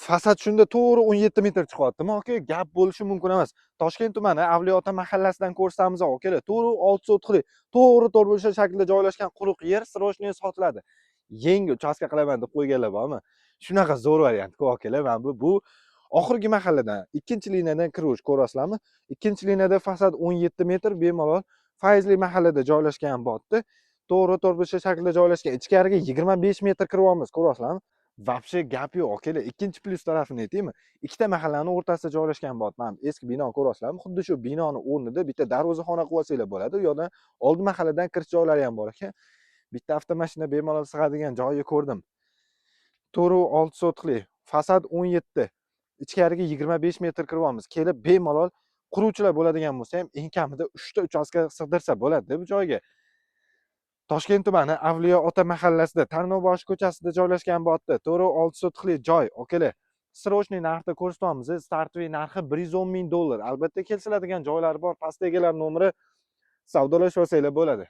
Fasad shunda to'g'ri 17 metr chiqyaptimi aka? Gap bo'lishi mumkin emas. Toshkent tumani Avliyoota mahallasidan ko'rsamiz aka. To'g'ri 6 sotixli, to'g'ri to'rtburchak shaklda joylashgan quruq yer srochniy sotiladi. Yangi uchastka qilaman deb qo'yganlar bormi? Shunaqa zo'r variant-ku akalar. Mana bu oxirgi mahalladan, ikkinchi liniyadan kiruvchi ko'rasizlarmi? Ikkinchi liniyada fasad 17 metr bemalol Fayzli mahallada joylashgan bo'tdi. To'g'ri to'rtburchak shaklda joylashgan. Ichkariga 25 metr kiryapmiz, ko'rasizlarmi? Vapshe gap yo'q akalar. Ikkinchi plyus tarafini aytaymi? Ikkita mahallani o'rtasida joylashgan bo'tman. Eski bino ko'rasizlarmi? Xuddi shu binoni o'rnida bitta darvozaxona qilsanglar bo'ladi. U yoqdan oldi mahalladan kirish joylari ham bor ekan. Bitta avtomashina bemalol sig'adigan joyi ko'rdim. To'g'ri 6 sotixli, fasad 17. Ichkariga 25 metr kiryapmiz. Kelib bemalol quruvchilar bo'ladigan bo'lsa ham eng kamida 3 ta uchastka sig'dirsa bo'ladi bu joyga. Toshkent tumani Avliyoota mahallasida Tarnovboshi ko'chasida joylashgan bo'tdi. To'g'ri 6 sotixli joy, akalar. Srochniy narxda ko'rsatyapmiz. Startviy narxi $110,000. Albatta kelsiladigan joylari bor. Pastdagilar nomeri savdolashib olsanglar bo'ladi.